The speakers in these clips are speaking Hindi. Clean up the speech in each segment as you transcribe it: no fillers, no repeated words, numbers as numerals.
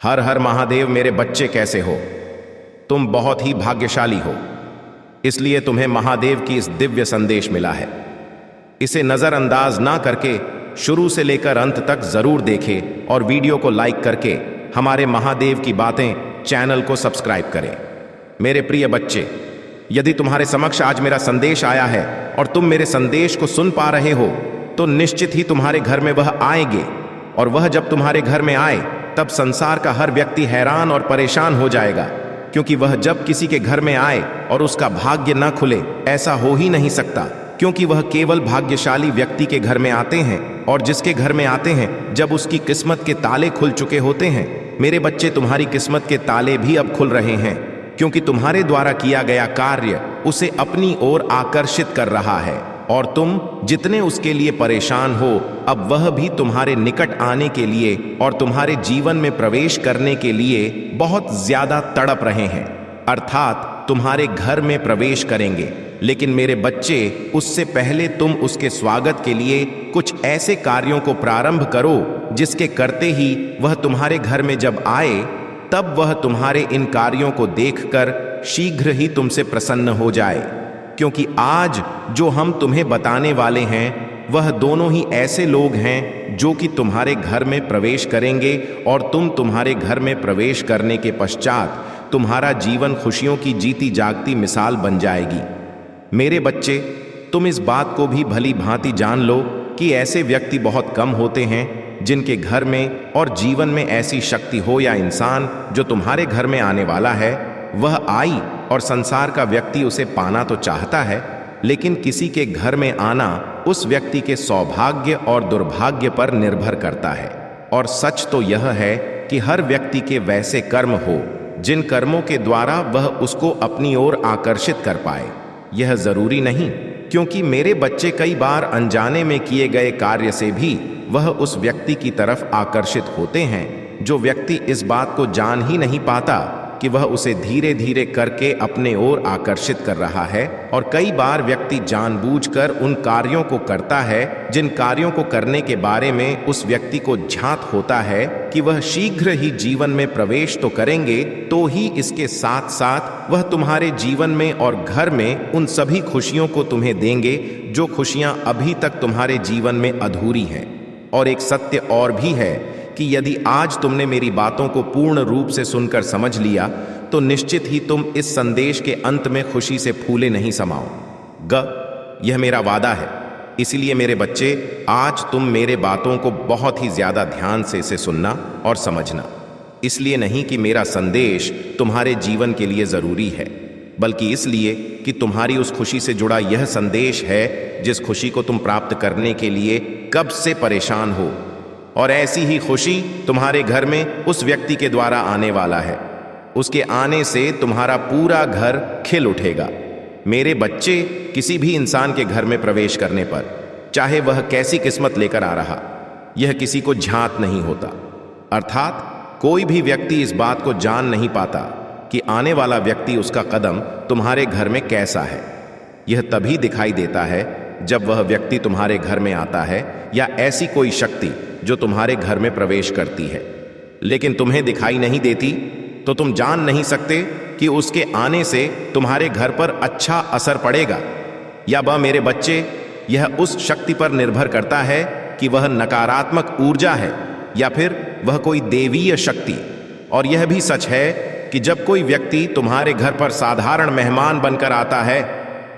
हर हर महादेव। मेरे बच्चे कैसे हो? तुम बहुत ही भाग्यशाली हो, इसलिए तुम्हें महादेव की इस दिव्य संदेश मिला है। इसे नजरअंदाज ना करके शुरू से लेकर अंत तक जरूर देखें और वीडियो को लाइक करके हमारे महादेव की बातें चैनल को सब्सक्राइब करें। मेरे प्रिय बच्चे, यदि तुम्हारे समक्ष आज मेरा संदेश आया है और तुम मेरे संदेश को सुन पा रहे हो, तो निश्चित ही तुम्हारे घर में वह आएंगे। और वह जब तुम्हारे घर में आए तब संसार का हर व्यक्ति हैरान और परेशान हो जाएगा, क्योंकि वह जब किसी के घर में आए और उसका भाग्य न खुले, ऐसा हो ही नहीं सकता, क्योंकि वह केवल भाग्यशाली व्यक्ति के घर में आते हैं। और जिसके घर में आते हैं जब उसकी किस्मत के ताले खुल चुके होते हैं। मेरे बच्चे, तुम्हारी किस्मत के ताले भी अब खुल रहे हैं, क्योंकि तुम्हारे द्वारा किया गया कार्य उसे अपनी ओर आकर्षित कर रहा है। और तुम जितने उसके लिए परेशान हो, अब वह भी तुम्हारे निकट आने के लिए और तुम्हारे जीवन में प्रवेश करने के लिए बहुत ज्यादा तड़प रहे हैं, अर्थात तुम्हारे घर में प्रवेश करेंगे। लेकिन मेरे बच्चे, उससे पहले तुम उसके स्वागत के लिए कुछ ऐसे कार्यों को प्रारंभ करो जिसके करते ही वह तुम्हारे घर में जब आए, तब वह तुम्हारे इन कार्यों को देखकर शीघ्र ही तुमसे प्रसन्न हो जाए। क्योंकि आज जो हम तुम्हें बताने वाले हैं, वह दोनों ही ऐसे लोग हैं जो कि तुम्हारे घर में प्रवेश करेंगे, और तुम्हारे घर में प्रवेश करने के पश्चात तुम्हारा जीवन खुशियों की जीती जागती मिसाल बन जाएगी। मेरे बच्चे, तुम इस बात को भी भली भांति जान लो कि ऐसे व्यक्ति बहुत कम होते हैं जिनके घर में और जीवन में ऐसी शक्ति हो या इंसान जो तुम्हारे घर में आने वाला है वह आई और संसार का व्यक्ति उसे पाना तो चाहता है, लेकिन किसी के घर में आना उस व्यक्ति के सौभाग्य और दुर्भाग्य पर निर्भर करता है। और सच तो यह है कि हर व्यक्ति के वैसे कर्म हो जिन कर्मों के द्वारा वह उसको अपनी ओर आकर्षित कर पाए। यह जरूरी नहीं, क्योंकि मेरे बच्चे, कई बार अनजाने में किए गए कार्य से भी वह उस व्यक्ति की तरफ आकर्षित होते हैं, जो व्यक्ति इस बात को जान ही नहीं पाता कि वह उसे धीरे धीरे करके अपने ओर आकर्षित कर रहा है। और कई बार व्यक्ति जानबूझकर उन कार्यों को करता है जिन कार्यों को करने के बारे में उस व्यक्ति को झांत होता है कि वह शीघ्र ही जीवन में प्रवेश तो करेंगे, तो ही इसके साथ साथ वह तुम्हारे जीवन में और घर में उन सभी खुशियों को तुम्हें देंगे जो खुशियां अभी तक तुम्हारे जीवन में अधूरी हैं। और एक सत्य और भी है कि यदि आज तुमने मेरी बातों को पूर्ण रूप से सुनकर समझ लिया, तो निश्चित ही तुम इस संदेश के अंत में खुशी से फूले नहीं समाओगे। यह मेरा वादा है। इसलिए मेरे बच्चे, आज तुम मेरे बातों को बहुत ही ज्यादा ध्यान से इसे सुनना और समझना। इसलिए नहीं कि मेरा संदेश तुम्हारे जीवन के लिए जरूरी है, बल्कि इसलिए कि तुम्हारी उस खुशी से जुड़ा यह संदेश है जिस खुशी को तुम प्राप्त करने के लिए कब से परेशान हो। और ऐसी ही खुशी तुम्हारे घर में उस व्यक्ति के द्वारा आने वाला है। उसके आने से तुम्हारा पूरा घर खिल उठेगा। मेरे बच्चे, किसी भी इंसान के घर में प्रवेश करने पर, चाहे वह कैसी किस्मत लेकर आ रहा, यह किसी को झांत नहीं होता। अर्थात कोई भी व्यक्ति इस बात को जान नहीं पाता कि आने वाला व्यक्ति, उसका कदम तुम्हारे घर में कैसा है। यह तभी दिखाई देता है जब वह व्यक्ति तुम्हारे घर में आता है, या ऐसी कोई शक्ति जो तुम्हारे घर में प्रवेश करती है, लेकिन तुम्हें दिखाई नहीं देती, तो तुम जान नहीं सकते कि उसके आने से तुम्हारे घर पर अच्छा असर पड़ेगा या वह। मेरे बच्चे, यह उस शक्ति पर निर्भर करता है कि वह नकारात्मक ऊर्जा है या फिर वह कोई देवीय शक्ति। और यह भी सच है कि जब कोई व्यक्ति तुम्हारे घर पर साधारण मेहमान बनकर आता है,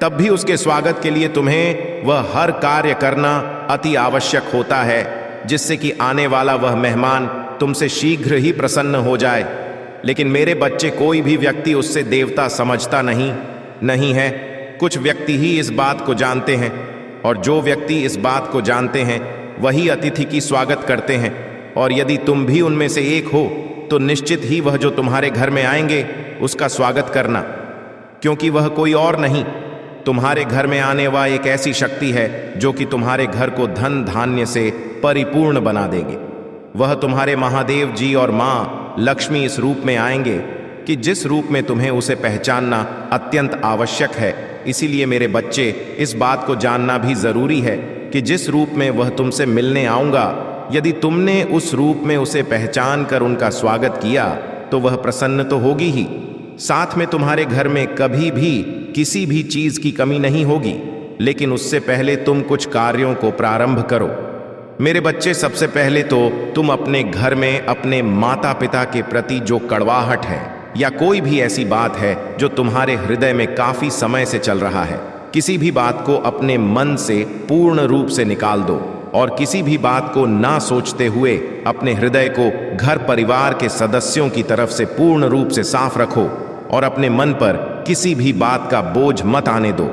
तब भी उसके स्वागत के लिए तुम्हें वह हर कार्य करना अति आवश्यक होता है, जिससे कि आने वाला वह मेहमान तुमसे शीघ्र ही प्रसन्न हो जाए। लेकिन मेरे बच्चे, कोई भी व्यक्ति उससे देवता समझता नहीं है। कुछ व्यक्ति ही इस बात को जानते हैं, और जो व्यक्ति इस बात को जानते हैं वही अतिथि की स्वागत करते हैं। और यदि तुम भी उनमें से एक हो, तो निश्चित ही वह जो तुम्हारे घर में आएंगे उसका स्वागत करना, क्योंकि वह कोई और नहीं, तुम्हारे घर में आने वाली एक ऐसी शक्ति है जो कि तुम्हारे घर को धन धान्य से परिपूर्ण बना देंगे। वह तुम्हारे महादेव जी और माँ लक्ष्मी इस रूप में आएंगे कि जिस रूप में तुम्हें उसे पहचानना अत्यंत आवश्यक है। इसीलिए मेरे बच्चे, इस बात को जानना भी जरूरी है कि जिस रूप में वह तुमसे मिलने आऊंगा, यदि तुमने उस रूप में उसे पहचान कर उनका स्वागत किया तो वह प्रसन्न तो होगी ही, साथ में तुम्हारे घर में कभी भी किसी भी चीज की कमी नहीं होगी। लेकिन उससे पहले तुम कुछ कार्यों को प्रारंभ करो। मेरे बच्चे, सबसे पहले तो तुम अपने घर में अपने माता पिता के प्रति जो कड़वाहट है या कोई भी ऐसी बात है जो तुम्हारे हृदय में काफी समय से चल रहा है, किसी भी बात को अपने मन से पूर्ण रूप से निकाल दो और किसी भी बात को ना सोचते हुए अपने हृदय को घर परिवार के सदस्यों की तरफ से पूर्ण रूप से साफ रखो और अपने मन पर किसी भी बात का बोझ मत आने दो,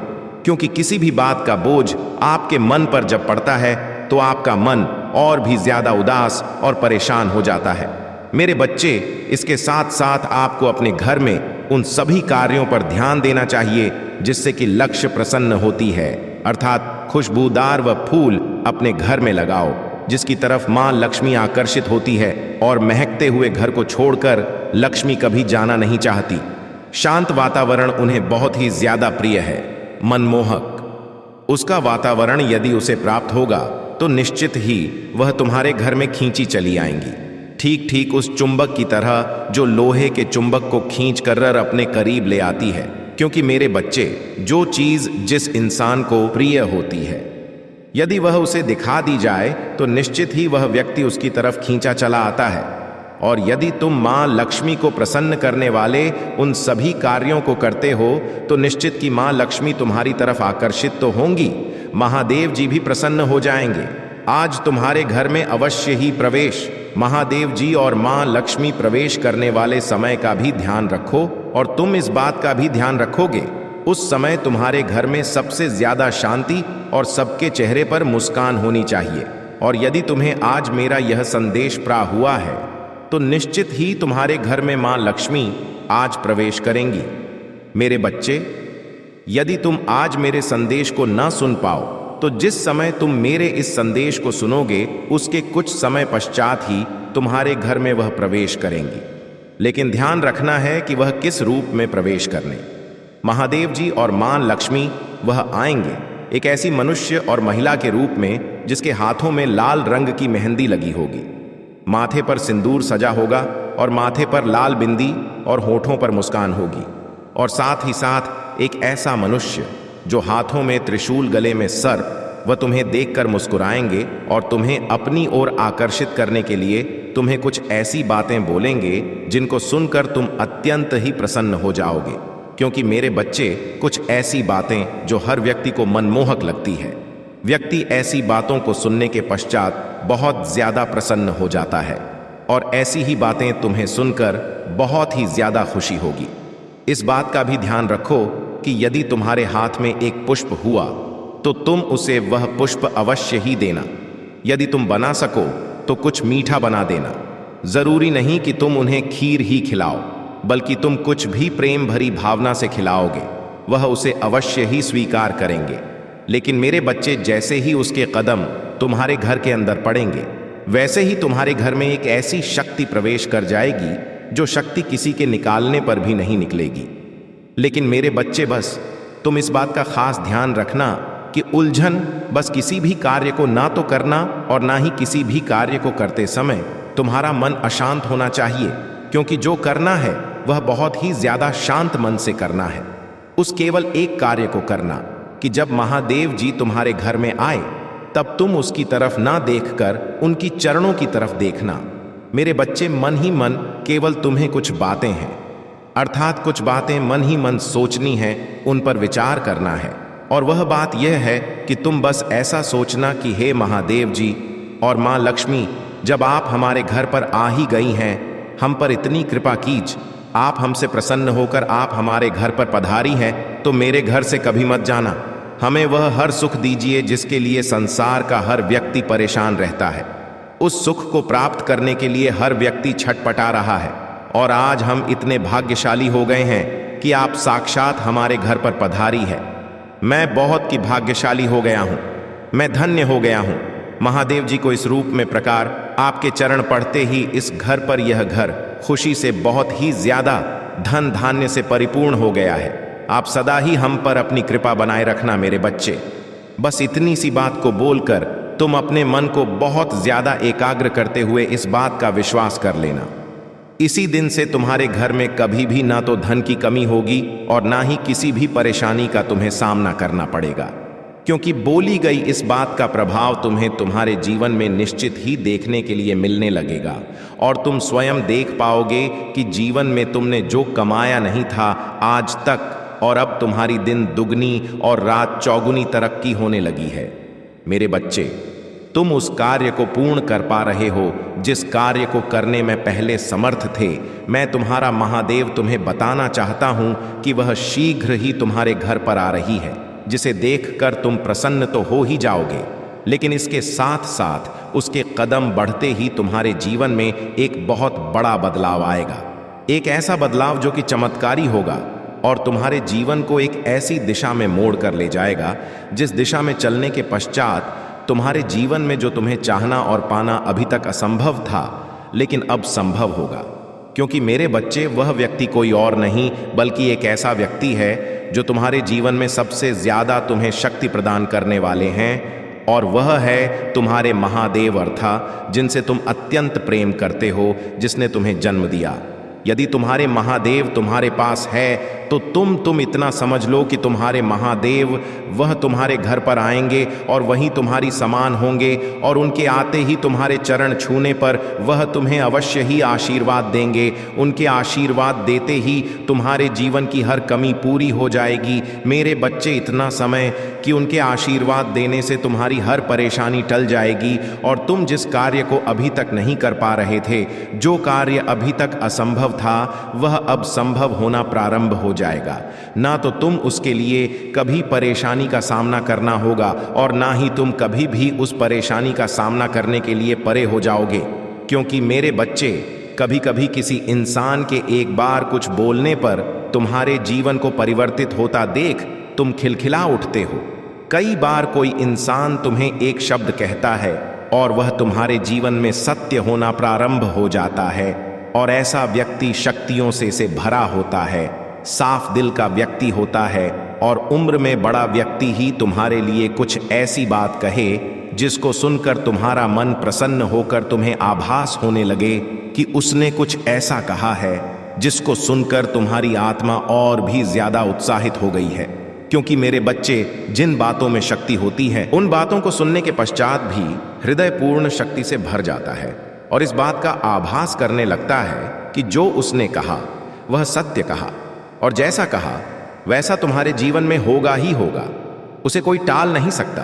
क्योंकि किसी भी बात का बोझ आपके मन पर जब पड़ता है तो आपका मन और भी ज्यादा उदास और परेशान हो जाता है। मेरे बच्चे, इसके साथ साथ आपको अपने घर में उन सभी कार्यों पर ध्यान देना चाहिए जिससे कि लक्ष्य प्रसन्न होती है, अर्थात खुशबूदार व फूल अपने घर में लगाओ जिसकी तरफ मां लक्ष्मी आकर्षित होती है, और महकते हुए घर को छोड़कर लक्ष्मी कभी जाना नहीं चाहती। शांत वातावरण उन्हें बहुत ही ज्यादा प्रिय है, मनमोहक। उसका वातावरण यदि उसे प्राप्त होगा तो निश्चित ही वह तुम्हारे घर में खींची चली आएंगी, ठीक ठीक उस चुंबक की तरह जो लोहे के चुंबक को खींच कर अपने करीब ले आती है। क्योंकि मेरे बच्चे, जो चीज जिस इंसान को प्रिय होती है, यदि वह उसे दिखा दी जाए तो निश्चित ही वह व्यक्ति उसकी तरफ खींचा चला आता है। और यदि तुम मां लक्ष्मी को प्रसन्न करने वाले उन सभी कार्यों को करते हो तो निश्चित कि मां लक्ष्मी तुम्हारी तरफ आकर्षित तो होंगी, महादेव जी भी प्रसन्न हो जाएंगे। आज तुम्हारे घर में अवश्य ही प्रवेश महादेव जी और मां लक्ष्मी प्रवेश करने वाले समय का भी ध्यान रखो, और तुम इस बात का भी ध्यान रखोगे उस समय तुम्हारे घर में सबसे ज्यादा शांति और सबके चेहरे पर मुस्कान होनी चाहिए। और यदि तुम्हें आज मेरा यह संदेश प्राप्त हुआ है तो निश्चित ही तुम्हारे घर में मां लक्ष्मी आज प्रवेश करेंगी। मेरे बच्चे, यदि तुम आज मेरे संदेश को ना सुन पाओ तो जिस समय तुम मेरे इस संदेश को सुनोगे उसके कुछ समय पश्चात ही तुम्हारे घर में वह प्रवेश करेंगी। लेकिन ध्यान रखना है कि वह किस रूप में प्रवेश करने। महादेव जी और मां लक्ष्मी वह आएंगे एक ऐसी मनुष्य और महिला के रूप में जिसके हाथों में लाल रंग की मेहंदी लगी होगी, माथे पर सिंदूर सजा होगा और माथे पर लाल बिंदी और होठों पर मुस्कान होगी, और साथ ही साथ एक ऐसा मनुष्य जो हाथों में त्रिशूल, गले में सर्प, वह तुम्हें देखकर मुस्कुराएंगे और तुम्हें अपनी ओर आकर्षित करने के लिए तुम्हें कुछ ऐसी बातें बोलेंगे जिनको सुनकर तुम अत्यंत ही प्रसन्न हो जाओगे। क्योंकि मेरे बच्चे, कुछ ऐसी बातें जो हर व्यक्ति को मनमोहक लगती है, व्यक्ति ऐसी बातों को सुनने के पश्चात बहुत ज्यादा प्रसन्न हो जाता है, और ऐसी ही बातें तुम्हें सुनकर बहुत ही ज्यादा खुशी होगी। इस बात का भी ध्यान रखो कि यदि तुम्हारे हाथ में एक पुष्प हुआ तो तुम उसे वह पुष्प अवश्य ही देना। यदि तुम बना सको तो कुछ मीठा बना देना। जरूरी नहीं कि तुम उन्हें खीर ही खिलाओ, बल्कि तुम कुछ भी प्रेम भरी भावना से खिलाओगे, वह उसे अवश्य ही स्वीकार करेंगे। लेकिन मेरे बच्चे, जैसे ही उसके कदम तुम्हारे घर के अंदर पड़ेंगे वैसे ही तुम्हारे घर में एक ऐसी शक्ति प्रवेश कर जाएगी जो शक्ति किसी के निकालने पर भी नहीं निकलेगी। लेकिन मेरे बच्चे, बस तुम इस बात का खास ध्यान रखना कि उलझन बस किसी भी कार्य को ना तो करना और ना ही किसी भी कार्य को करते समय तुम्हारा मन अशांत होना चाहिए, क्योंकि जो करना है वह बहुत ही ज्यादा शांत मन से करना है। उस केवल एक कार्य को करना कि जब महादेव जी तुम्हारे घर में आए तब तुम उसकी तरफ ना देखकर उनकी चरणों की तरफ देखना। मेरे बच्चे, मन ही मन केवल तुम्हें कुछ बातें हैं, अर्थात कुछ बातें मन ही मन सोचनी है, उन पर विचार करना है। और वह बात यह है कि तुम बस ऐसा सोचना कि हे महादेव जी और मां लक्ष्मी, जब आप हमारे घर पर आ ही गई हैं, हम पर इतनी कृपा कीज, आप हमसे प्रसन्न होकर आप हमारे घर पर पधारी हैं, तो मेरे घर से कभी मत जाना। हमें वह हर सुख दीजिए जिसके लिए संसार का हर व्यक्ति परेशान रहता है। उस सुख को प्राप्त करने के लिए हर व्यक्ति छटपटा रहा है, और आज हम इतने भाग्यशाली हो गए हैं कि आप साक्षात हमारे घर पर पधारी है। मैं बहुत ही भाग्यशाली हो गया हूँ, मैं धन्य हो गया हूँ। महादेव जी को इस रूप में प्रकार आपके चरण पढ़ते ही इस घर पर यह घर खुशी से बहुत ही ज्यादा धन धान्य से परिपूर्ण हो गया है। आप सदा ही हम पर अपनी कृपा बनाए रखना मेरे बच्चे। बस इतनी सी बात को बोलकर तुम अपने मन को बहुत ज्यादा एकाग्र करते हुए इस बात का विश्वास कर लेना, इसी दिन से तुम्हारे घर में कभी भी ना तो धन की कमी होगी और ना ही किसी भी परेशानी का तुम्हें सामना करना पड़ेगा, क्योंकि बोली गई इस बात का प्रभाव तुम्हें तुम्हारे जीवन में निश्चित ही देखने के लिए मिलने लगेगा और तुम स्वयं देख पाओगे कि जीवन में तुमने जो कमाया नहीं था आज तक, और अब तुम्हारी दिन दुगनी और रात चौगुनी तरक्की होने लगी है। मेरे बच्चे, तुम उस कार्य को पूर्ण कर पा रहे हो जिस कार्य को करने में पहले समर्थ थे। मैं तुम्हारा महादेव तुम्हें बताना चाहता हूं कि वह शीघ्र ही तुम्हारे घर पर आ रही है, जिसे देखकर तुम प्रसन्न तो हो ही जाओगे, लेकिन इसके साथ साथ उसके कदम बढ़ते ही तुम्हारे जीवन में एक बहुत बड़ा बदलाव आएगा, एक ऐसा बदलाव जो कि चमत्कारी होगा और तुम्हारे जीवन को एक ऐसी दिशा में मोड़ कर ले जाएगा जिस दिशा में चलने के पश्चात तुम्हारे जीवन में जो तुम्हें चाहना और पाना अभी तक असंभव था, लेकिन अब संभव होगा। क्योंकि मेरे बच्चे, वह व्यक्ति कोई और नहीं बल्कि एक ऐसा व्यक्ति है जो तुम्हारे जीवन में सबसे ज्यादा तुम्हें शक्ति प्रदान करने वाले हैं, और वह है तुम्हारे महादेव अर्थात जिनसे तुम अत्यंत प्रेम करते हो, जिसने तुम्हें जन्म दिया। यदि तुम्हारे महादेव तुम्हारे पास है तो तुम इतना समझ लो कि तुम्हारे महादेव वह तुम्हारे घर पर आएंगे और वहीं तुम्हारी समान होंगे, और उनके आते ही तुम्हारे चरण छूने पर वह तुम्हें अवश्य ही आशीर्वाद देंगे। उनके आशीर्वाद देते ही तुम्हारे जीवन की हर कमी पूरी हो जाएगी। मेरे बच्चे, इतना समय कि उनके आशीर्वाद देने से तुम्हारी हर परेशानी टल जाएगी और तुम जिस कार्य को अभी तक नहीं कर पा रहे थे, जो कार्य अभी तक असंभव था, वह अब संभव होना प्रारंभ हो जाएगा। ना तो तुम उसके लिए कभी परेशानी का सामना करना होगा और ना ही तुम कभी भी उस परेशानी का सामना करने के लिए परे हो जाओगे, क्योंकि मेरे बच्चे, कभी कभी किसी इंसान के एक बार कुछ बोलने पर तुम्हारे जीवन को परिवर्तित होता देख तुम खिलखिला उठते हो। कई बार कोई इंसान तुम्हें एक शब्द कहता है और वह तुम्हारे जीवन में सत्य होना प्रारंभ हो जाता है, और ऐसा व्यक्ति शक्तियों से भरा होता है, साफ दिल का व्यक्ति होता है, और उम्र में बड़ा व्यक्ति ही तुम्हारे लिए कुछ ऐसी बात कहे जिसको सुनकर तुम्हारा मन प्रसन्न होकर तुम्हें आभास होने लगे कि उसने कुछ ऐसा कहा है जिसको सुनकर तुम्हारी आत्मा और भी ज्यादा उत्साहित हो गई है। क्योंकि मेरे बच्चे, जिन बातों में शक्ति होती है उन बातों को सुनने के पश्चात भी हृदय पूर्ण शक्ति से भर जाता है और इस बात का आभास करने लगता है कि जो उसने कहा वह सत्य कहा, और जैसा कहा वैसा तुम्हारे जीवन में होगा ही होगा, उसे कोई टाल नहीं सकता।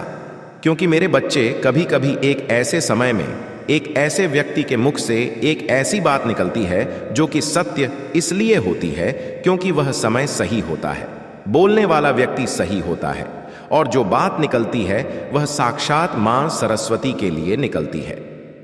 क्योंकि मेरे बच्चे, कभी कभी एक ऐसे समय में एक ऐसे व्यक्ति के मुख से एक ऐसी बात निकलती है जो कि सत्य इसलिए होती है क्योंकि वह समय सही होता है, बोलने वाला व्यक्ति सही होता है, और जो बात निकलती है वह साक्षात मां सरस्वती के लिए निकलती है।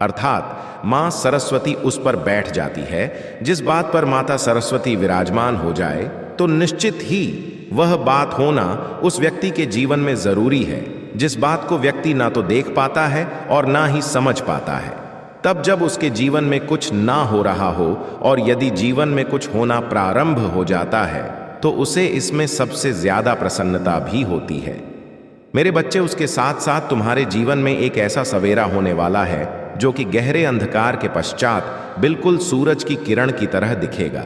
अर्थात मां सरस्वती उस पर बैठ जाती है। जिस बात पर माता सरस्वती विराजमान हो जाए तो निश्चित ही वह बात होना उस व्यक्ति के जीवन में जरूरी है, जिस बात को व्यक्ति ना तो देख पाता है और ना ही समझ पाता है। तब जब उसके जीवन में कुछ ना हो रहा हो और यदि जीवन में कुछ होना प्रारंभ हो जाता है तो उसे इसमें सबसे ज्यादा प्रसन्नता भी होती है। मेरे बच्चे, उसके साथ साथ तुम्हारे जीवन में एक ऐसा सवेरा होने वाला है जो कि गहरे अंधकार के पश्चात बिल्कुल सूरज की किरण की तरह दिखेगा।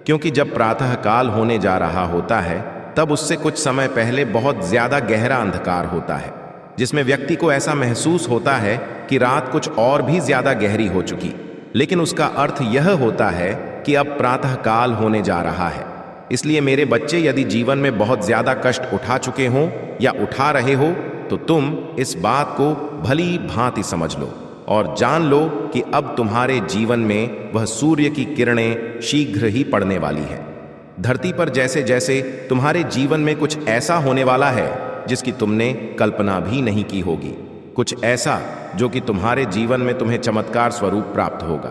क्योंकि जब प्रातः काल होने जा रहा होता है तब उससे कुछ समय पहले बहुत ज्यादा गहरा अंधकार होता है, जिसमें व्यक्ति को ऐसा महसूस होता है कि रात कुछ और भी ज्यादा गहरी हो चुकी, लेकिन उसका अर्थ यह होता है कि अब प्रातः काल होने जा रहा है। इसलिए मेरे बच्चे, यदि जीवन में बहुत ज्यादा कष्ट उठा चुके हो या उठा रहे हो तो तुम इस बात को भली भांति समझ लो और जान लो कि अब तुम्हारे जीवन में वह सूर्य की किरणें शीघ्र ही पड़ने वाली है। धरती पर जैसे जैसे तुम्हारे जीवन में कुछ ऐसा होने वाला है जिसकी तुमने कल्पना भी नहीं की होगी, कुछ ऐसा जो कि तुम्हारे जीवन में तुम्हें चमत्कार स्वरूप प्राप्त होगा।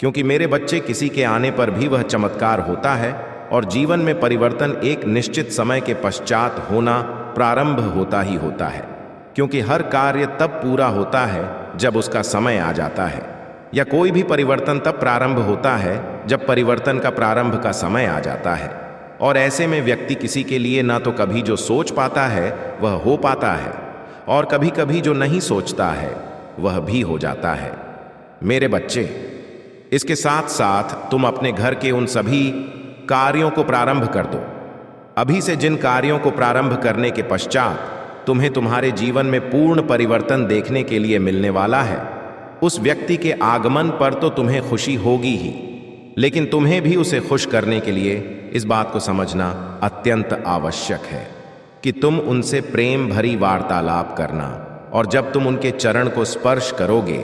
क्योंकि मेरे बच्चे, किसी के आने पर भी वह चमत्कार होता है और जीवन में परिवर्तन एक निश्चित समय के पश्चात होना प्रारंभ होता ही होता है। क्योंकि हर कार्य तब पूरा होता है जब उसका समय आ जाता है, या कोई भी परिवर्तन तब प्रारंभ होता है जब परिवर्तन का प्रारंभ का समय आ जाता है। और ऐसे में व्यक्ति किसी के लिए ना तो कभी जो सोच पाता है वह हो पाता है, और कभी कभी जो नहीं सोचता है वह भी हो जाता है। मेरे बच्चे, इसके साथ साथ तुम अपने घर के उन सभी कार्यों को प्रारंभ कर दो। अभी से जिन कार्यों को प्रारंभ करने के पश्चात तुम्हें तुम्हारे जीवन में पूर्ण परिवर्तन देखने के लिए मिलने वाला है, उस व्यक्ति के आगमन पर तो तुम्हें खुशी होगी ही, लेकिन तुम्हें भी उसे खुश करने के लिए इस बात को समझना अत्यंत आवश्यक है कि तुम उनसे प्रेम भरी वार्तालाप करना, और जब तुम उनके चरण को स्पर्श करोगे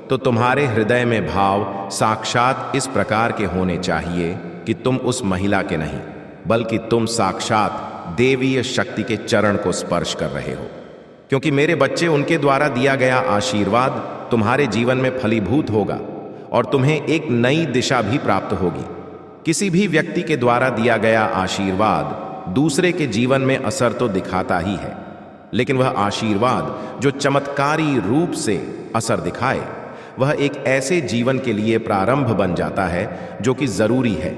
तो तुम्हारे हृदय में भाव साक्षात इस प्रकार के होने चाहिए कि तुम उस महिला के नहीं, बल्कि तुम साक्षात देवीय शक्ति के चरण को स्पर्श कर रहे हो। क्योंकि मेरे बच्चे, उनके द्वारा दिया गया आशीर्वाद तुम्हारे जीवन में फलीभूत होगा और तुम्हें एक नई दिशा भी प्राप्त होगी। किसी भी व्यक्ति के द्वारा दिया गया आशीर्वाद दूसरे के जीवन में असर तो दिखाता ही है, लेकिन वह आशीर्वाद जो चमत्कारी रूप से असर दिखाए, वह एक ऐसे जीवन के लिए प्रारंभ बन जाता है जो कि जरूरी है।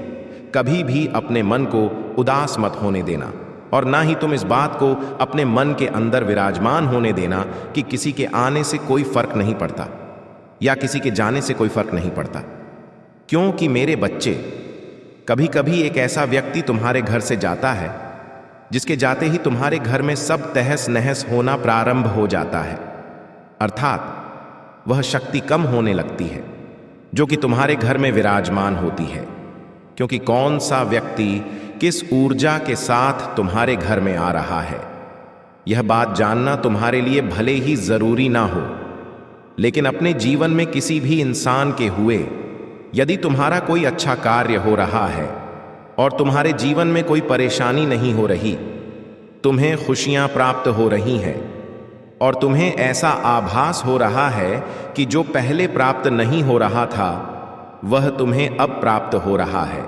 कभी भी अपने मन को उदास मत होने देना, और ना ही तुम इस बात को अपने मन के अंदर विराजमान होने देना कि किसी के आने से कोई फर्क नहीं पड़ता या किसी के जाने से कोई फर्क नहीं पड़ता। क्योंकि मेरे बच्चे, कभी कभी एक ऐसा व्यक्ति तुम्हारे घर से जाता है जिसके जाते ही तुम्हारे घर में सब तहस नहस होना प्रारंभ हो जाता है, अर्थात वह शक्ति कम होने लगती है जो कि तुम्हारे घर में विराजमान होती है। क्योंकि कौन सा व्यक्ति किस ऊर्जा के साथ तुम्हारे घर में आ रहा है, यह बात जानना तुम्हारे लिए भले ही जरूरी ना हो, लेकिन अपने जीवन में किसी भी इंसान के हुए यदि तुम्हारा कोई अच्छा कार्य हो रहा है और तुम्हारे जीवन में कोई परेशानी नहीं हो रही, तुम्हें खुशियां प्राप्त हो रही हैं और तुम्हें ऐसा आभास हो रहा है कि जो पहले प्राप्त नहीं हो रहा था वह तुम्हें अब प्राप्त हो रहा है।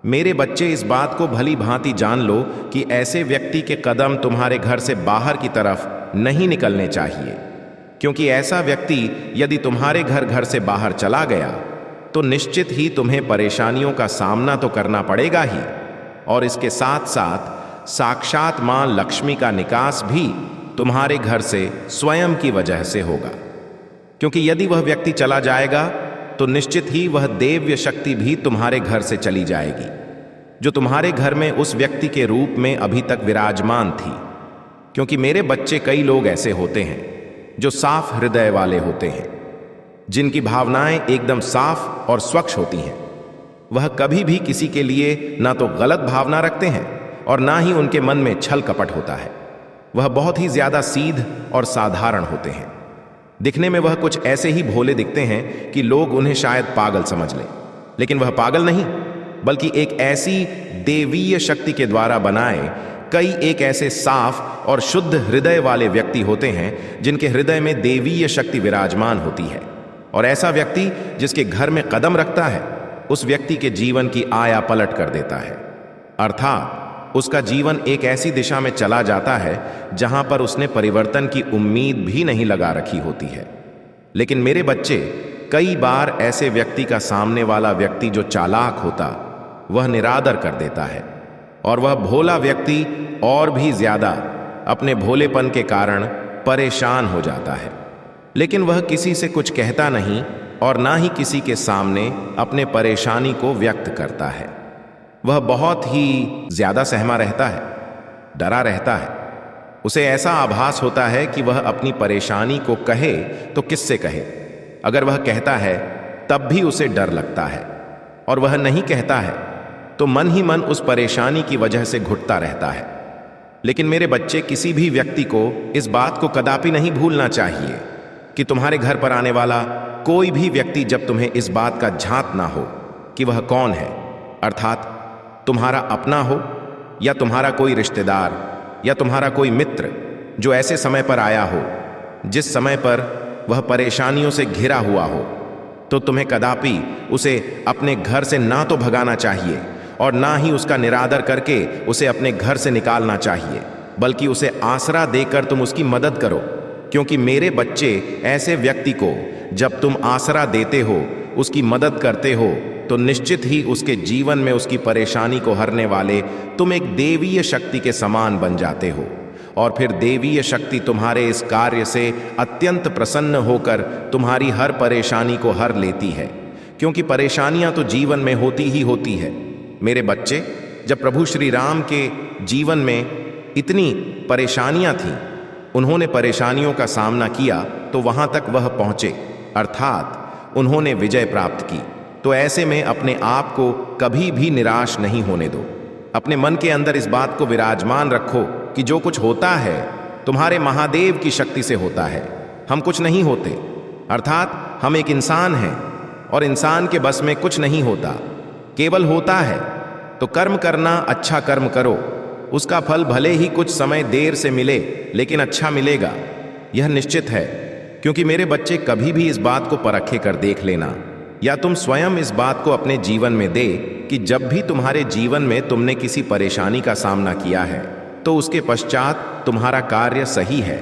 मेरे बच्चे, इस बात को भली भांति जान लो कि ऐसे व्यक्ति के कदम तुम्हारे घर से बाहर की तरफ नहीं निकलने चाहिए, क्योंकि ऐसा व्यक्ति यदि तुम्हारे घर से बाहर चला गया तो निश्चित ही तुम्हें परेशानियों का सामना तो करना पड़ेगा ही, और इसके साथ साथ साक्षात मां लक्ष्मी का निकास भी तुम्हारे घर से स्वयं की वजह से होगा। क्योंकि यदि वह व्यक्ति चला जाएगा तो निश्चित ही वह देव्य शक्ति भी तुम्हारे घर से चली जाएगी, जो तुम्हारे घर में उस व्यक्ति के रूप में अभी तक विराजमान थी। क्योंकि मेरे बच्चे, कई लोग ऐसे होते हैं जो साफ हृदय वाले होते हैं, जिनकी भावनाएं एकदम साफ और स्वच्छ होती हैं। वह कभी भी किसी के लिए ना तो गलत भावना रखते हैं और ना ही उनके मन में छल कपट होता है। वह बहुत ही ज्यादा सीध और साधारण होते हैं। दिखने में वह कुछ ऐसे ही भोले दिखते हैं कि लोग उन्हें शायद पागल समझ लें, लेकिन वह पागल नहीं, बल्कि एक ऐसी देवीय शक्ति के द्वारा बनाए कई एक ऐसे साफ और शुद्ध हृदय वाले व्यक्ति होते हैं जिनके हृदय में देवीय शक्ति विराजमान होती है। और ऐसा व्यक्ति जिसके घर में कदम रखता है, उस व्यक्ति के जीवन की आया पलट कर देता है, अर्थात उसका जीवन एक ऐसी दिशा में चला जाता है जहां पर उसने परिवर्तन की उम्मीद भी नहीं लगा रखी होती है। लेकिन मेरे बच्चे, कई बार ऐसे व्यक्ति का सामने वाला व्यक्ति जो चालाक होता, वह निरादर कर देता है, और वह भोला व्यक्ति और भी ज्यादा अपने भोलेपन के कारण परेशान हो जाता है। लेकिन वह किसी से कुछ कहता नहीं और ना ही किसी के सामने अपने परेशानी को व्यक्त करता है। वह बहुत ही ज्यादा सहमा रहता है, डरा रहता है। उसे ऐसा आभास होता है कि वह अपनी परेशानी को कहे तो किससे कहे। अगर वह कहता है तब भी उसे डर लगता है, और वह नहीं कहता है तो मन ही मन उस परेशानी की वजह से घुटता रहता है। लेकिन मेरे बच्चे, किसी भी व्यक्ति को इस बात को कदापि नहीं भूलना चाहिए कि तुम्हारे घर पर आने वाला कोई भी व्यक्ति जब तुम्हें इस बात का झांत ना हो कि वह कौन है, अर्थात तुम्हारा अपना हो या तुम्हारा कोई रिश्तेदार या तुम्हारा कोई मित्र, जो ऐसे समय पर आया हो जिस समय पर वह परेशानियों से घिरा हुआ हो, तो तुम्हें कदापि उसे अपने घर से ना तो भगाना चाहिए और ना ही उसका निरादर करके उसे अपने घर से निकालना चाहिए, बल्कि उसे आसरा देकर तुम उसकी मदद करो। क्योंकि मेरे बच्चे, ऐसे व्यक्ति को जब तुम आसरा देते हो, उसकी मदद करते हो, तो निश्चित ही उसके जीवन में उसकी परेशानी को हरने वाले तुम एक देवीय शक्ति के समान बन जाते हो। और फिर देवीय शक्ति तुम्हारे इस कार्य से अत्यंत प्रसन्न होकर तुम्हारी हर परेशानी को हर लेती है, क्योंकि परेशानियां तो जीवन में होती ही होती है। मेरे बच्चे, जब प्रभु श्री राम के जीवन में इतनी परेशानियां थीं, उन्होंने परेशानियों का सामना किया तो वहां तक वह पहुंचे, अर्थात उन्होंने विजय प्राप्त की। तो ऐसे में अपने आप को कभी भी निराश नहीं होने दो। अपने मन के अंदर इस बात को विराजमान रखो कि जो कुछ होता है तुम्हारे महादेव की शक्ति से होता है, हम कुछ नहीं होते। अर्थात हम एक इंसान हैं और इंसान के बस में कुछ नहीं होता, केवल होता है। तो कर्म करना, अच्छा कर्म करो, उसका फल भले ही कुछ समय देर से मिले लेकिन अच्छा मिलेगा, यह निश्चित है। क्योंकि मेरे बच्चे, कभी भी इस बात को परखे कर देख लेना, या तुम स्वयं इस बात को अपने जीवन में दे कि जब भी तुम्हारे जीवन में तुमने किसी परेशानी का सामना किया है तो उसके पश्चात तुम्हारा कार्य सही है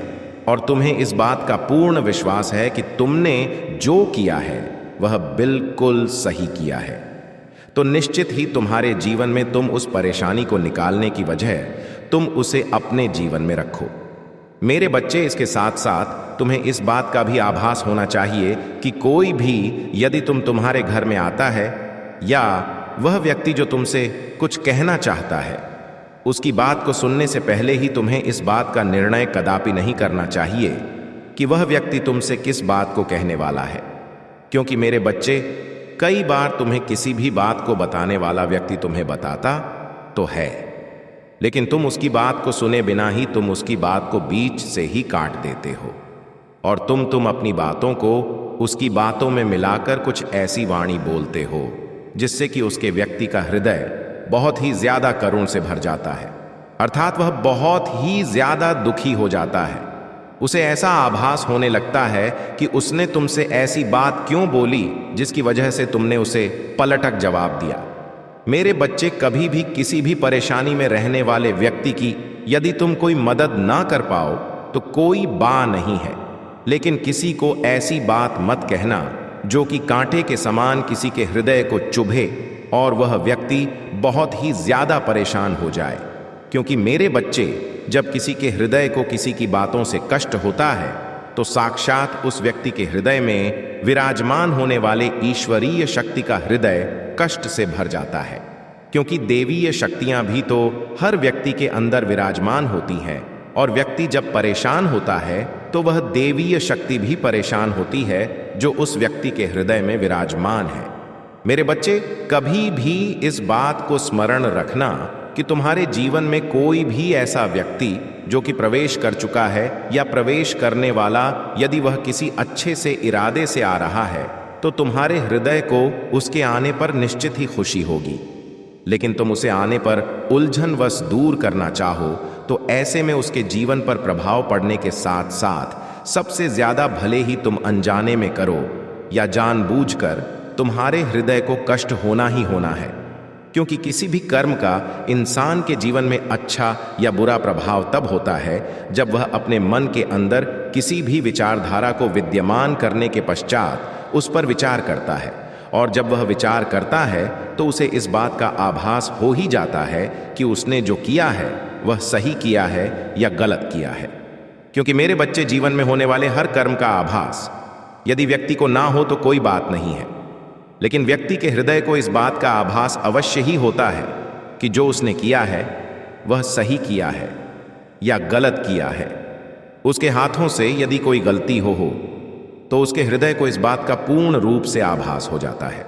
और तुम्हें इस बात का पूर्ण विश्वास है कि तुमने जो किया है वह बिल्कुल सही किया है, तो निश्चित ही तुम्हारे जीवन में तुम उस परेशानी को निकालने की वजह तुम उसे अपने जीवन में रखो। मेरे बच्चे, इसके साथ साथ तुम्हें इस बात का भी आभास होना चाहिए कि कोई भी यदि तुम्हारे घर में आता है या वह व्यक्ति जो तुमसे कुछ कहना चाहता है, उसकी बात को सुनने से पहले ही तुम्हें इस बात का निर्णय कदापि नहीं करना चाहिए कि वह व्यक्ति तुमसे किस बात को कहने वाला है। क्योंकि मेरे बच्चे, कई बार तुम्हें किसी भी बात को बताने वाला व्यक्ति तुम्हें बताता तो है, लेकिन तुम उसकी बात को सुने बिना ही तुम उसकी बात को बीच से ही काट देते हो और तुम अपनी बातों को उसकी बातों में मिलाकर कुछ ऐसी वाणी बोलते हो जिससे कि उसके व्यक्ति का हृदय बहुत ही ज्यादा करुण से भर जाता है। अर्थात वह बहुत ही ज्यादा दुखी हो जाता है। उसे ऐसा आभास होने लगता है कि उसने तुमसे ऐसी बात क्यों बोली जिसकी वजह से तुमने उसे पलटक जवाब दिया। मेरे बच्चे, कभी भी किसी भी परेशानी में रहने वाले व्यक्ति की यदि तुम कोई मदद ना कर पाओ तो कोई बा नहीं है, लेकिन किसी को ऐसी बात मत कहना जो कि कांटे के समान किसी के हृदय को चुभे और वह व्यक्ति बहुत ही ज्यादा परेशान हो जाए। क्योंकि मेरे बच्चे, जब किसी के हृदय को किसी की बातों से कष्ट होता है तो साक्षात उस व्यक्ति के हृदय में विराजमान होने वाले ईश्वरीय शक्ति का हृदय कष्ट से भर जाता है। क्योंकि देवीय शक्तियां भी तो हर व्यक्ति के अंदर विराजमान होती हैं और व्यक्ति जब परेशान होता है तो वह देवीय शक्ति भी परेशान होती है जो उस व्यक्ति के हृदय में विराजमान है। मेरे बच्चे, कभी भी इस बात को स्मरण रखना कि तुम्हारे जीवन में कोई भी ऐसा व्यक्ति जो कि प्रवेश कर चुका है या प्रवेश करने वाला, यदि वह किसी अच्छे से इरादे से आ रहा है तो तुम्हारे हृदय को उसके आने पर निश्चित ही खुशी होगी। लेकिन तुम उसे आने पर उलझनवश दूर करना चाहो तो ऐसे में उसके जीवन पर प्रभाव पड़ने के साथ साथ सबसे ज्यादा भले ही तुम अनजाने में करो या जानबूझकर, तुम्हारे हृदय को कष्ट होना ही होना है। क्योंकि किसी भी कर्म का इंसान के जीवन में अच्छा या बुरा प्रभाव तब होता है जब वह अपने मन के अंदर किसी भी विचारधारा को विद्यमान करने के पश्चात उस पर विचार करता है, और जब वह विचार करता है तो उसे इस बात का आभास हो ही जाता है कि उसने जो किया है वह सही किया है या गलत किया है। क्योंकि मेरे बच्चे, जीवन में होने वाले हर कर्म का आभास यदि व्यक्ति को ना हो तो कोई बात नहीं है, लेकिन व्यक्ति के हृदय को इस बात का आभास अवश्य ही होता है कि जो उसने किया है वह सही किया है या गलत किया है। उसके हाथों से यदि कोई गलती हो तो उसके हृदय को इस बात का पूर्ण रूप से आभास हो जाता है।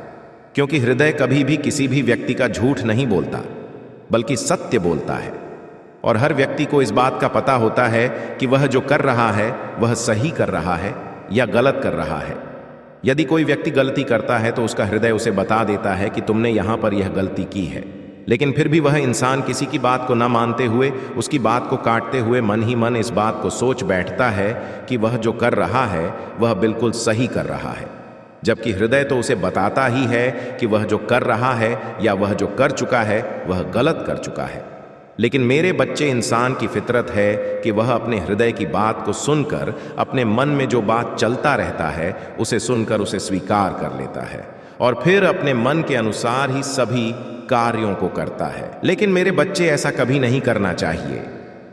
क्योंकि हृदय कभी भी किसी भी व्यक्ति का झूठ नहीं बोलता बल्कि सत्य बोलता है, और हर व्यक्ति को इस बात का पता होता है कि वह जो कर रहा है वह सही कर रहा है या गलत कर रहा है। यदि कोई व्यक्ति गलती करता है तो उसका हृदय उसे बता देता है कि तुमने यहां पर यह गलती की है, लेकिन फिर भी वह इंसान किसी की बात को न मानते हुए, उसकी बात को काटते हुए मन ही मन इस बात को सोच बैठता है कि वह जो कर रहा है वह बिल्कुल सही कर रहा है, जबकि हृदय तो उसे बताता ही है कि वह जो कर रहा है या वह जो कर चुका है वह गलत कर चुका है। लेकिन मेरे बच्चे, इंसान की फितरत है कि वह अपने हृदय की बात को सुनकर अपने मन में जो बात चलता रहता है उसे सुनकर उसे स्वीकार कर लेता है और फिर अपने मन के अनुसार ही सभी कार्यों को करता है। लेकिन मेरे बच्चे, ऐसा कभी नहीं करना चाहिए।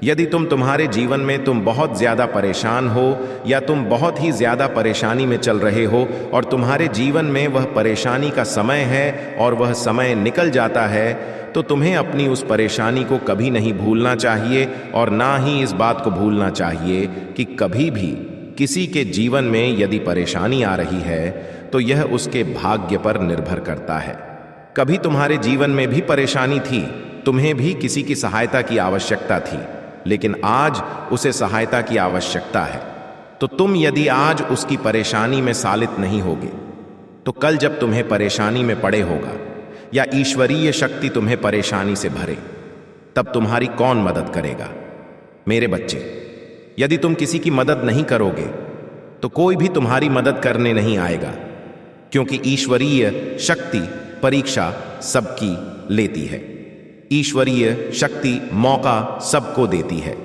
यदि तुम्हारे जीवन में तुम बहुत ज्यादा परेशान हो या तुम बहुत ही ज्यादा परेशानी में चल रहे हो और तुम्हारे जीवन में वह परेशानी का समय है और वह समय निकल जाता है, तो तुम्हें अपनी उस परेशानी को कभी नहीं भूलना चाहिए और ना ही इस बात को भूलना चाहिए कि कभी भी किसी के जीवन में यदि परेशानी आ रही है तो यह उसके भाग्य पर निर्भर करता है। कभी तुम्हारे जीवन में भी परेशानी थी, तुम्हें भी किसी की सहायता की आवश्यकता थी, लेकिन आज उसे सहायता की आवश्यकता है। तो तुम यदि आज उसकी परेशानी में सालित नहीं होगे तो कल जब तुम्हें परेशानी में पड़े होगा या ईश्वरीय शक्ति तुम्हें परेशानी से भरे, तब तुम्हारी कौन मदद करेगा? मेरे बच्चे, यदि तुम किसी की मदद नहीं करोगे तो कोई भी तुम्हारी मदद करने नहीं आएगा, क्योंकि ईश्वरीय शक्ति परीक्षा सबकी लेती है। ईश्वरीय शक्ति मौका सबको देती है।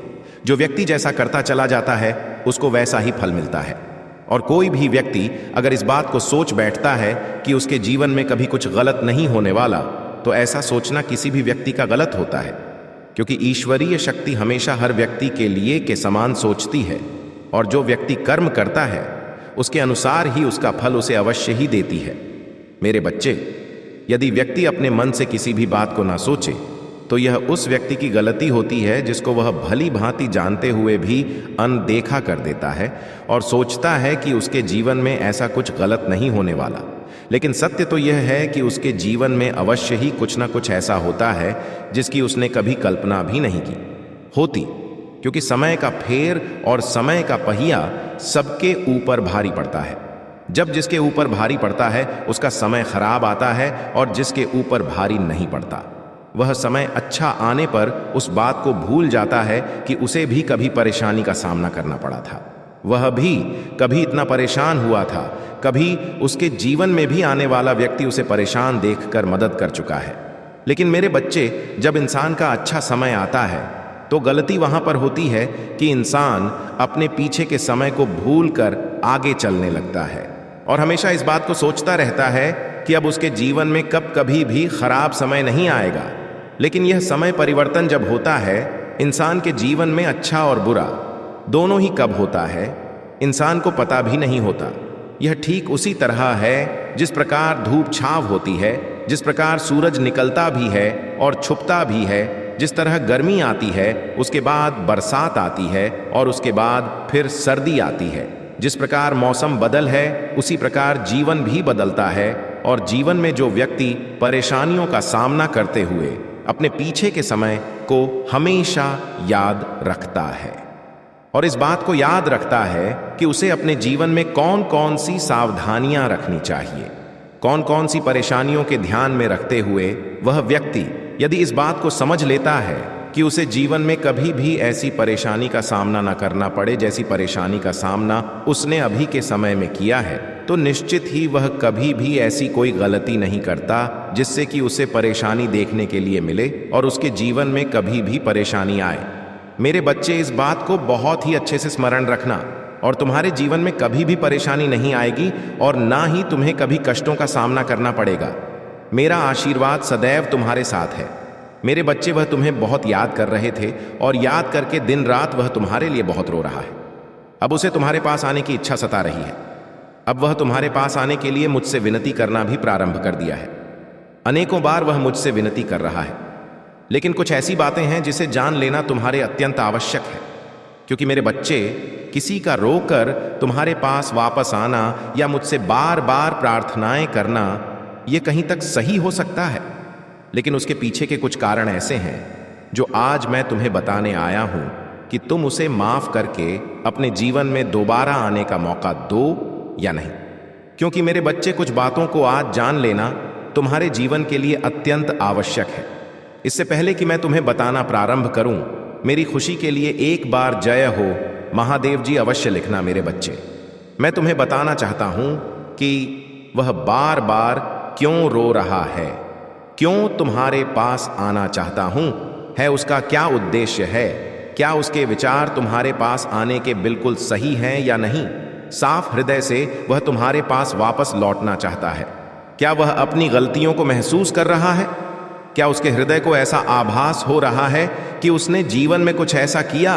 जो व्यक्ति जैसा करता चला जाता है उसको वैसा ही फल मिलता है। और कोई भी व्यक्ति अगर इस बात को सोच बैठता है कि उसके जीवन में कभी कुछ गलत नहीं होने वाला, तो ऐसा सोचना किसी भी व्यक्ति का गलत होता है, क्योंकि ईश्वरीय शक्ति हमेशा हर व्यक्ति के लिए के समान सोचती है और जो व्यक्ति कर्म करता है उसके अनुसार ही उसका फल उसे अवश्य ही देती है। मेरे बच्चे, यदि व्यक्ति अपने मन से किसी भी बात को ना सोचे तो यह उस व्यक्ति की गलती होती है जिसको वह भली भांति जानते हुए भी अनदेखा कर देता है और सोचता है कि उसके जीवन में ऐसा कुछ गलत नहीं होने वाला। लेकिन सत्य तो यह है कि उसके जीवन में अवश्य ही कुछ ना कुछ ऐसा होता है जिसकी उसने कभी कल्पना भी नहीं की होती, क्योंकि समय का फेर और समय का पहिया सबके ऊपर भारी पड़ता है। जब जिसके ऊपर भारी पड़ता है उसका समय खराब आता है और जिसके ऊपर भारी नहीं पड़ता वह समय अच्छा आने पर उस बात को भूल जाता है कि उसे भी कभी परेशानी का सामना करना पड़ा था, वह भी कभी इतना परेशान हुआ था, कभी उसके जीवन में भी आने वाला व्यक्ति उसे परेशान देखकर मदद कर चुका है। लेकिन मेरे बच्चे, जब इंसान का अच्छा समय आता है तो गलती वहां पर होती है कि इंसान अपने पीछे के समय को भूलकर आगे चलने लगता है और हमेशा इस बात को सोचता रहता है कि अब उसके जीवन में कभी भी खराब समय नहीं आएगा। लेकिन यह समय परिवर्तन जब होता है, इंसान के जीवन में अच्छा और बुरा दोनों ही कब होता है इंसान को पता भी नहीं होता। यह ठीक उसी तरह है जिस प्रकार धूप छांव होती है, जिस प्रकार सूरज निकलता भी है और छुपता भी है, जिस तरह गर्मी आती है उसके बाद बरसात आती है और उसके बाद फिर सर्दी आती है। जिस प्रकार मौसम बदल है उसी प्रकार जीवन भी बदलता है और जीवन में जो व्यक्ति परेशानियों का सामना करते हुए अपने पीछे के समय को हमेशा याद रखता है और इस बात को याद रखता है कि उसे अपने जीवन में कौन कौन सी सावधानियां रखनी चाहिए, कौन कौन सी परेशानियों के ध्यान में रखते हुए वह व्यक्ति यदि इस बात को समझ लेता है कि उसे जीवन में कभी भी ऐसी परेशानी का सामना न करना पड़े जैसी परेशानी का सामना उसने अभी के समय में किया है, तो निश्चित ही वह कभी भी ऐसी कोई गलती नहीं करता जिससे कि उसे परेशानी देखने के लिए मिले और उसके जीवन में कभी भी परेशानी आए। मेरे बच्चे, इस बात को बहुत ही अच्छे से स्मरण रखना और तुम्हारे जीवन में कभी भी परेशानी नहीं आएगी और ना ही तुम्हें कभी कष्टों का सामना करना पड़ेगा। मेरा आशीर्वाद सदैव तुम्हारे साथ है। मेरे बच्चे, वह तुम्हें बहुत याद कर रहे थे और याद करके दिन रात वह तुम्हारे लिए बहुत रो रहा है। अब उसे तुम्हारे पास आने की इच्छा सता रही है। अब वह तुम्हारे पास आने के लिए मुझसे विनती करना भी प्रारंभ कर दिया है। अनेकों बार वह मुझसे विनती कर रहा है, लेकिन कुछ ऐसी बातें हैं जिसे जान लेना तुम्हारे अत्यंत आवश्यक है, क्योंकि मेरे बच्चे, किसी का रोकर तुम्हारे पास वापस आना या मुझसे बार बार प्रार्थनाएं करना यह कहीं तक सही हो सकता है, लेकिन उसके पीछे के कुछ कारण ऐसे हैं जो आज मैं तुम्हें बताने आया हूं कि तुम उसे माफ करके अपने जीवन में दोबारा आने का मौका दो या नहीं। क्योंकि मेरे बच्चे, कुछ बातों को आज जान लेना तुम्हारे जीवन के लिए अत्यंत आवश्यक है। इससे पहले कि मैं तुम्हें बताना प्रारंभ करूं, मेरी खुशी के लिए एक बार जय हो महादेव जी अवश्य लिखना। मेरे बच्चे, मैं तुम्हें बताना चाहता हूं कि वह बार बार क्यों रो रहा है, क्यों तुम्हारे पास आना चाहता हूं, है उसका क्या उद्देश्य है, क्या उसके विचार तुम्हारे पास आने के बिल्कुल सही हैं या नहीं। साफ हृदय से वह तुम्हारे पास वापस लौटना चाहता है। क्या वह अपनी गलतियों को महसूस कर रहा है? क्या उसके हृदय को ऐसा आभास हो रहा है कि उसने जीवन में कुछ ऐसा किया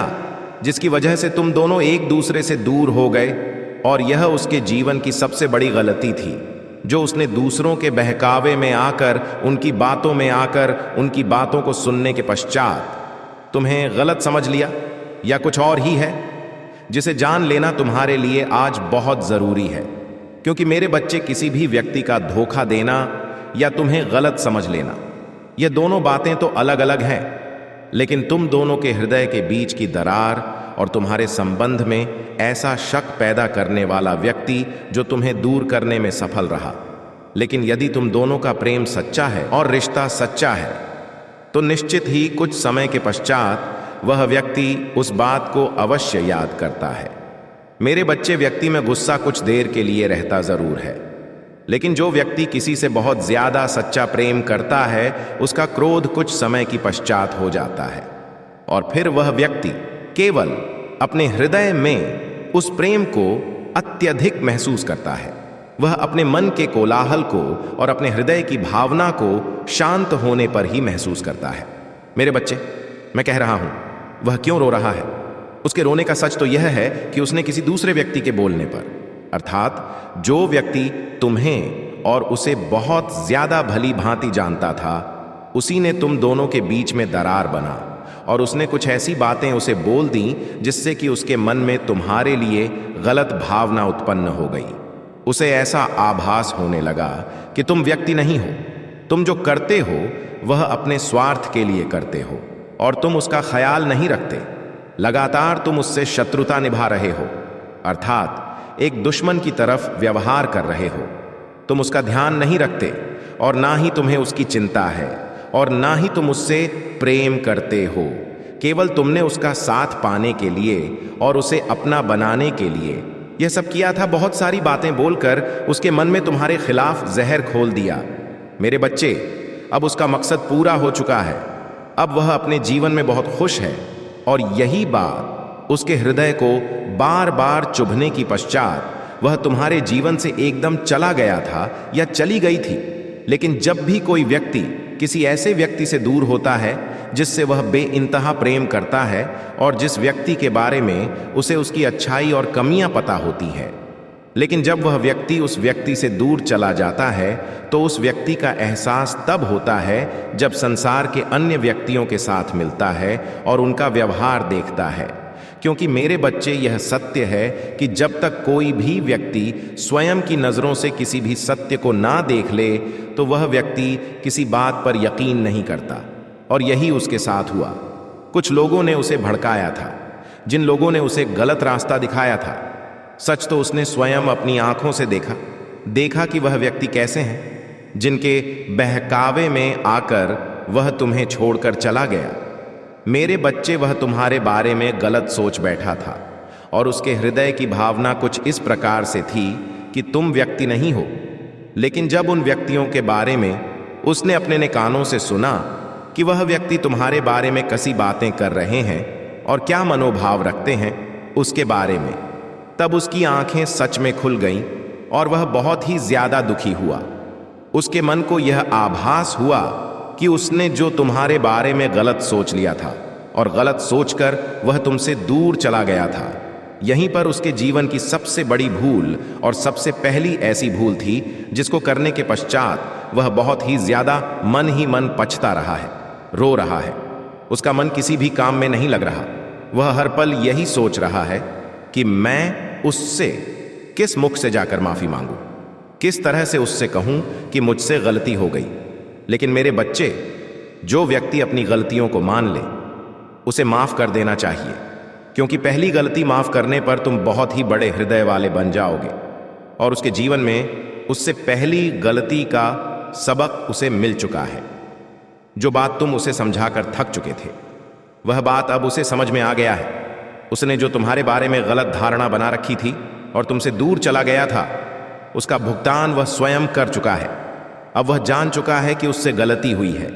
जिसकी वजह से तुम दोनों एक दूसरे से दूर हो गए, और यह उसके जीवन की सबसे बड़ी गलती थी जो उसने दूसरों के बहकावे में आकर, उनकी बातों में आकर, उनकी बातों को सुनने के पश्चात तुम्हें गलत समझ लिया, या कुछ और ही है जिसे जान लेना तुम्हारे लिए आज बहुत जरूरी है। क्योंकि मेरे बच्चे, किसी भी व्यक्ति का धोखा देना या तुम्हें गलत समझ लेना, ये दोनों बातें तो अलग अलग हैं, लेकिन तुम दोनों के हृदय के बीच की दरार और तुम्हारे संबंध में ऐसा शक पैदा करने वाला व्यक्ति जो तुम्हें दूर करने में सफल रहा। लेकिन यदि तुम दोनों का प्रेम सच्चा है और रिश्ता सच्चा है, तो निश्चित ही कुछ समय के पश्चात वह व्यक्ति उस बात को अवश्य याद करता है। मेरे बच्चे, व्यक्ति में गुस्सा कुछ देर के लिए रहता जरूर है, लेकिन जो व्यक्ति किसी से बहुत ज्यादा सच्चा प्रेम करता है, उसका क्रोध कुछ समय की पश्चात हो जाता है, और फिर वह व्यक्ति केवल अपने हृदय में उस प्रेम को अत्यधिक महसूस करता है। वह अपने मन के कोलाहल को और अपने हृदय की भावना को शांत होने पर ही महसूस करता है। मेरे बच्चे, मैं कह रहा हूं, वह क्यों रो रहा है? उसके रोने का सच तो यह है कि उसने किसी दूसरे व्यक्ति के बोलने पर, अर्थात जो व्यक्ति तुम्हें और उसे बहुत ज्यादा भली भांति जानता था, उसी ने तुम दोनों के बीच में दरार बना, और उसने कुछ ऐसी बातें उसे बोल दी जिससे कि उसके मन में तुम्हारे लिए गलत भावना उत्पन्न हो गई। उसे ऐसा आभास होने लगा कि तुम व्यक्ति नहीं हो, तुम जो करते हो वह अपने स्वार्थ के लिए करते हो, और तुम उसका ख्याल नहीं रखते। लगातार तुम उससे शत्रुता निभा रहे हो, अर्थात एक दुश्मन की तरफ व्यवहार कर रहे हो। तुम उसका ध्यान नहीं रखते, और ना ही तुम्हें उसकी चिंता है, और ना ही तुम उससे प्रेम करते हो। केवल तुमने उसका साथ पाने के लिए और उसे अपना बनाने के लिए यह सब किया था। बहुत सारी बातें बोलकर उसके मन में तुम्हारे खिलाफ जहर खोल दिया। मेरे बच्चे, अब उसका मकसद पूरा हो चुका है। अब वह अपने जीवन में बहुत खुश है, और यही बात उसके हृदय को बार बार चुभने की पश्चात वह तुम्हारे जीवन से एकदम चला गया था या चली गई थी। लेकिन जब भी कोई व्यक्ति किसी ऐसे व्यक्ति से दूर होता है जिससे वह बेइंतहा प्रेम करता है, और जिस व्यक्ति के बारे में उसे उसकी अच्छाई और कमियां पता होती हैं, लेकिन जब वह व्यक्ति उस व्यक्ति से दूर चला जाता है, तो उस व्यक्ति का एहसास तब होता है जब संसार के अन्य व्यक्तियों के साथ मिलता है और उनका व्यवहार देखता है। क्योंकि मेरे बच्चे, यह सत्य है कि जब तक कोई भी व्यक्ति स्वयं की नज़रों से किसी भी सत्य को ना देख ले, तो वह व्यक्ति किसी बात पर यकीन नहीं करता, और यही उसके साथ हुआ। कुछ लोगों ने उसे भड़काया था, जिन लोगों ने उसे गलत रास्ता दिखाया था। सच तो उसने स्वयं अपनी आंखों से देखा कि वह व्यक्ति कैसे हैं, जिनके बहकावे में आकर वह तुम्हें छोड़कर चला गया। मेरे बच्चे, वह तुम्हारे बारे में गलत सोच बैठा था, और उसके हृदय की भावना कुछ इस प्रकार से थी कि तुम व्यक्ति नहीं हो। लेकिन जब उन व्यक्तियों के बारे में उसने अपने कानों से सुना कि वह व्यक्ति तुम्हारे बारे में कैसी बातें कर रहे हैं और क्या मनोभाव रखते हैं उसके बारे में, तब उसकी आंखें सच में खुल गईं, और वह बहुत ही ज्यादा दुखी हुआ। उसके मन को यह आभास हुआ कि उसने जो तुम्हारे बारे में गलत सोच लिया था, और गलत सोचकर वह तुमसे दूर चला गया था। यहीं पर उसके जीवन की सबसे बड़ी भूल और सबसे पहली ऐसी भूल थी जिसको करने के पश्चात वह बहुत ही ज्यादा मन ही मन पछता रहा है, रो रहा है। उसका मन किसी भी काम में नहीं लग रहा। वह हर पल यही सोच रहा है कि मैं उससे किस मुख से जाकर माफी मांगूं, किस तरह से उससे कहूं कि मुझसे गलती हो गई। लेकिन मेरे बच्चे, जो व्यक्ति अपनी गलतियों को मान ले, उसे माफ कर देना चाहिए, क्योंकि पहली गलती माफ करने पर तुम बहुत ही बड़े हृदय वाले बन जाओगे, और उसके जीवन में उससे पहली गलती का सबक उसे मिल चुका है। जो बात तुम उसे समझाकर थक चुके थे, वह बात अब उसे समझ में आ गया है। उसने जो तुम्हारे बारे में गलत धारणा बना रखी थी और तुमसे दूर चला गया था, उसका भुगतान वह स्वयं कर चुका है। अब वह जान चुका है कि उससे गलती हुई है।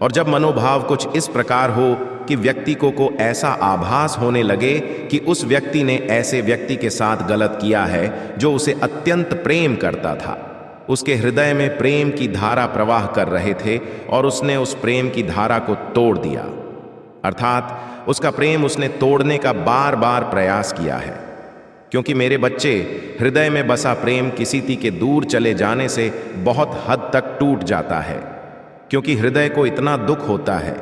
और जब मनोभाव कुछ इस प्रकार हो कि व्यक्ति को ऐसा आभास होने लगे कि उस व्यक्ति ने ऐसे व्यक्ति के साथ गलत किया है जो उसे अत्यंत प्रेम करता था, उसके हृदय में प्रेम की धारा प्रवाह कर रहे थे, और उसने उस प्रेम की धारा को तोड़ दिया, अर्थात उसका प्रेम उसने तोड़ने का बार बार प्रयास किया है। क्योंकि मेरे बच्चे, हृदय में बसा प्रेम किसी के दूर चले जाने से बहुत हद तक टूट जाता है, क्योंकि हृदय को इतना दुख होता है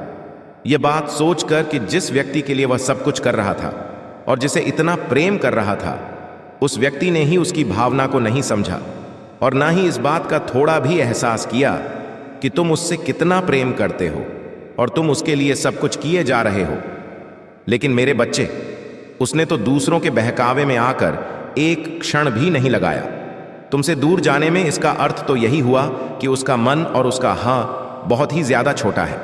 यह बात सोचकर कि जिस व्यक्ति के लिए वह सब कुछ कर रहा था और जिसे इतना प्रेम कर रहा था, उस व्यक्ति ने ही उसकी भावना को नहीं समझा और ना ही इस बात का थोड़ा भी एहसास किया कि तुम उससे कितना प्रेम करते हो और तुम उसके लिए सब कुछ किए जा रहे हो। लेकिन मेरे बच्चे, उसने तो दूसरों के बहकावे में आकर एक क्षण भी नहीं लगाया। तुमसे दूर जाने में इसका अर्थ तो यही हुआ कि उसका मन और उसका हाँ बहुत ही ज्यादा छोटा है,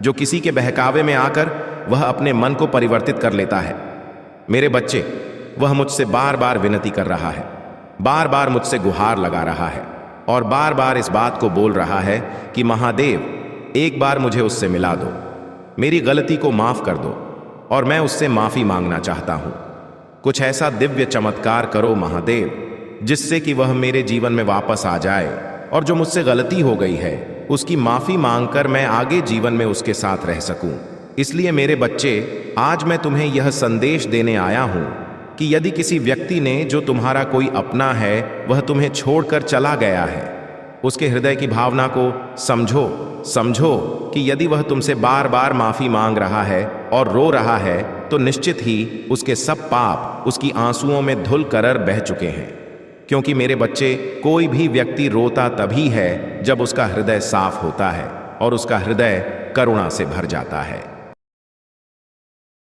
जो किसी के बहकावे में आकर वह अपने मन को परिवर्तित कर लेता है। मेरे बच्चे, वह मुझसे बार बार विनती कर रहा है, बार बार मुझसे गुहार लगा रहा है और बार बार इस बात को बोल रहा है कि महादेव, एक बार मुझे उससे मिला दो, मेरी गलती को माफ कर दो और मैं उससे माफी मांगना चाहता हूं। कुछ ऐसा दिव्य चमत्कार करो महादेव, जिससे कि वह मेरे जीवन में वापस आ जाए और जो मुझसे गलती हो गई है उसकी माफी मांगकर मैं आगे जीवन में उसके साथ रह सकूं। इसलिए मेरे बच्चे, आज मैं तुम्हें यह संदेश देने आया हूं कि यदि किसी व्यक्ति ने, जो तुम्हारा कोई अपना है, वह तुम्हें छोड़कर चला गया है, उसके हृदय की भावना को समझो कि यदि वह तुमसे बार बार माफी मांग रहा है और रो रहा है तो निश्चित ही उसके सब पाप उसकी आंसुओं में धुल कर बह चुके हैं। क्योंकि मेरे बच्चे, कोई भी व्यक्ति रोता तभी है जब उसका हृदय साफ होता है और उसका हृदय करुणा से भर जाता है।